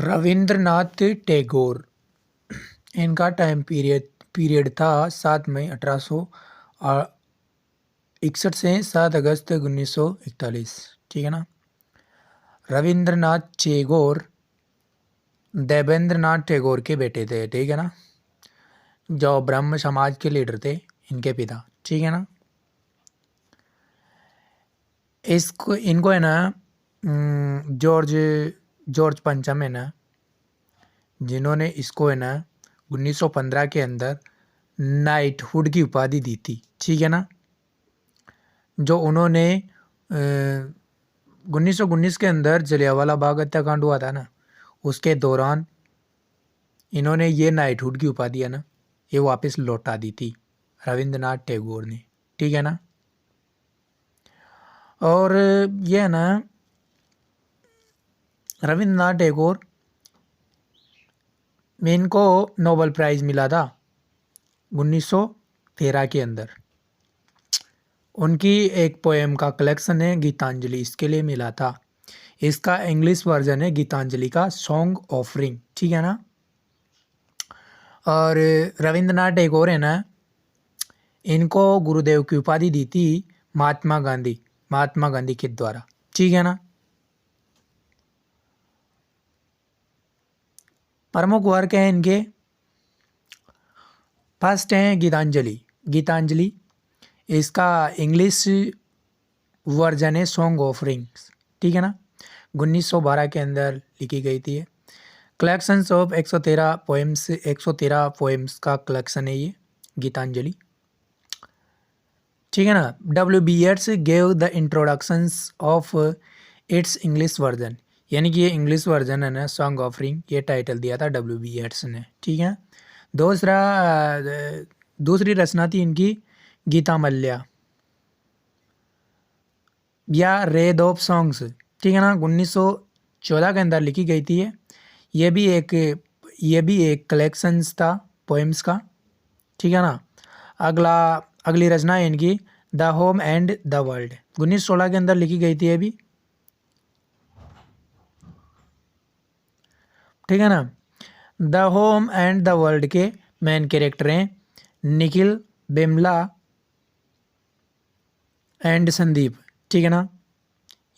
रविंद्रनाथ टैगोर, इनका time period period था 7 मई 1861 से 7 अगस्त 1941। ठीक है ना। रविंद्रनाथ टैगोर देवेंद्रनाथ टैगोर के बेटे थे। ठीक है ना, जो ब्रह्म समाज के लीडर थे, इनके पिता। ठीक है ना। इनको है ना जॉर्ज जॉर्ज पंचम है ना, जिन्होंने इसको है ना 1915 के अंदर नाइटहुड की उपाधि दी थी। ठीक है ना। जो उन्होंने 1919 के अंदर जलियांवाला बाग हत्याकांड हुआ था ना, उसके दौरान इन्होंने ये नाइटहुड की उपाधि है ना, ये वापस लौटा दी थी रविंद्रनाथ टैगोर ने। ठीक है ना। और ये है ना रविंद्रनाथ टैगोर में इनको नोबेल प्राइज मिला था 1913 के अंदर। उनकी एक पोएम का कलेक्शन है गीतांजलि, इसके लिए मिला था। इसका इंग्लिश वर्जन है गीतांजलि का सॉन्ग ऑफरिंग। ठीक है ना। और रविंद्रनाथ टैगोर है ना, इनको गुरुदेव की उपाधि दी थी महात्मा गांधी के द्वारा। ठीक है ना। प्रमुख वर्क हैं इनके, फर्स्ट हैं गीतांजलि, इसका इंग्लिश वर्जन है सॉन्ग ऑफरिंग्स। ठीक है ना, 1912 के अंदर लिखी गई थी। कलेक्शंस ऑफ 113 पोएम्स का कलेक्शन है ये गीतांजलि। ठीक है ना। W.B. Yeats gave the introductions of its English version, यानी कि ये इंग्लिश वर्जन है ना सॉन्ग ऑफरिंग, ये टाइटल दिया था W.B. Yeats ने। ठीक है। दूसरी रचना थी इनकी गीता मल्ल्या या रेद ऑफ सॉन्ग्स। ठीक है ना, 1914 के अंदर लिखी गई थी ये भी एक कलेक्शंस था पोएम्स का। ठीक है ना। अगली रचना है इनकी the home and the world, 1916 के अंदर लिखी गई थी ये भी। ठीक है ना। The home and the world के मेन कैरेक्टर हैं निखिल, बिमला एंड संदीप। ठीक है ना,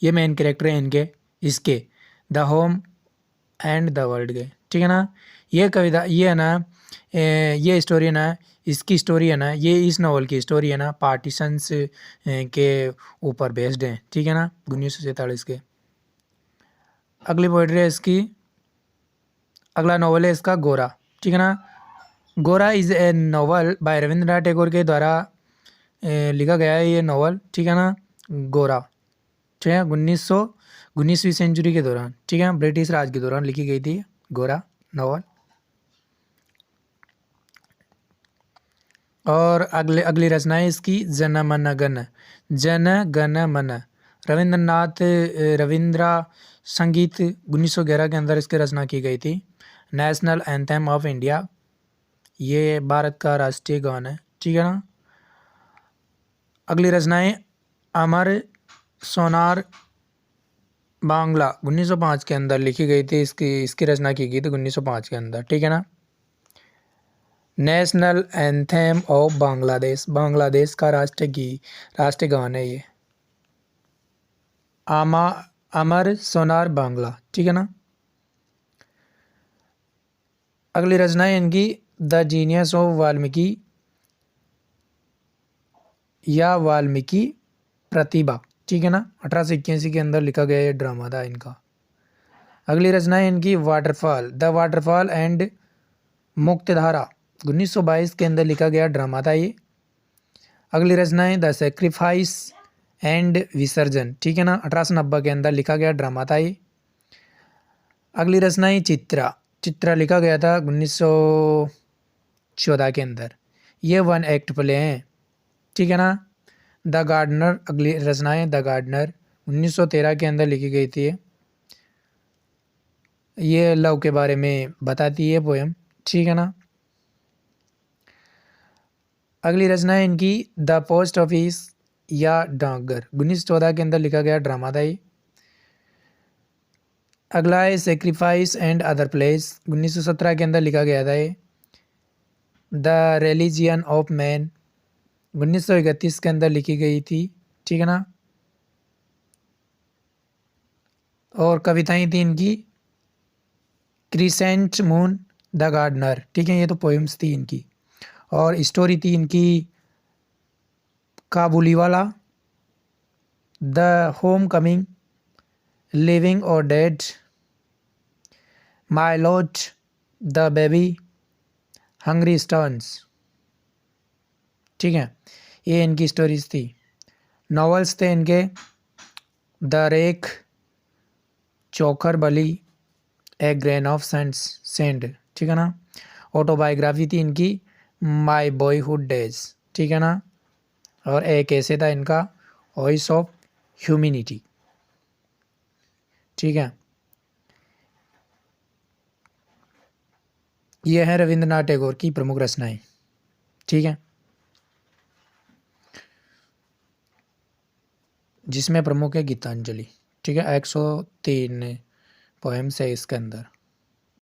ये मेन कैरेक्टर हैं इनके, इसके the home and the world के। ठीक है ना। ये कविता ये है ना ये स्टोरी है ना, इसकी स्टोरी है ना, ये इस नॉवल की स्टोरी है ना पार्टीशंस के ऊपर बेस्ड है। ठीक है ना, 1947 के। अगली पोइट्री है इसकी, अगला नॉवल है इसका गोरा। ठीक है ना। गोरा is a novel bye Rabindranath Tagore के द्वारा लिखा गया है ये नॉवल। ठीक है ना। गोरा, ठीक है, 19वीं सेंचुरी के दौरान, ठीक है, ब्रिटिश राज के दौरान लिखी गई थी गोरा नॉवल। और अगली रचना है इसकी जन गण मन, रविंद्र संगीत 1911 के अंदर इसकी रचना की गई थी। नेशनल एंथम ऑफ इंडिया, ये भारत का राष्ट्रीय गान है। ठीक है ना। अगली रचना है अमर सोनार बांग्ला, 1905 के अंदर लिखी गई थी। इसकी रचना की गई थी 1905 के अंदर। ठीक है ना। National anthem of Bangladesh, Bangladesh का राष्ट्रीय गान है ये अमर सोनार बांग्ला। ठीक है ना। अगली रचना है इनकी द जीनियस ऑफ वाल्मीकि या वाल्मीकि प्रतिभा। ठीक है ना, 1881 के अंदर लिखा गया ये ड्रामा था इनका। अगली रचना है इनकी द वाटरफॉल एंड मुक्तधारा, 1922 के अंदर लिखा गया ड्रामा था ये। अगली रचना है द सेक्रीफाइस एंड विसर्जन। ठीक है ना, 1890 के अंदर लिखा गया ड्रामा था ये। अगली रचना है चित्रा लिखा गया था 1914 के अंदर, ये 1 एक्ट प्ले हैं। ठीक है ना। द गार्डनर, अगली रचना है द गार्डनर, 1913 के अंदर लिखी गई थी ये लव के बारे में बताती है पोएम। ठीक है ना। अगली रचना है इनकी द पोस्ट ऑफिस या डाकघर, 1914 के अंदर लिखा गया ड्रामा था ये। अगला है सेक्रीफाइस एंड अदर प्लेस, 1917 के अंदर लिखा गया था ये। द रिलीजियन ऑफ मैन 1931 के अंदर लिखी गई थी, ठीक है ना। और कविताएं थी इनकी क्रिसेंट मून, द गार्डनर, ठीक है, ये तो पोएम्स थी इनकी। और स्टोरी थी इनकी Kabuliwala, the homecoming, living और dead, my lord, the baby, hungry stones, ठीक है, ये इनकी स्टोरीज थी। नॉवेल्स थे इनके द रेक, चोकर बली, ए ग्रेन ऑफ सेंड, ठीक है ना। ऑटोबायोग्राफी थी इनकी माय बॉयहुड डेज, ठीक है ना। और एक ऐसे था इनका वॉइस ऑफ ह्यूमैनिटी, ठीक है। ये है रविंद्रनाथ टैगोर की प्रमुख रचनाएं, ठीक है, जिसमें प्रमुख है गीतांजलि, ठीक है। 103 पोएम्स है इसके अंदर।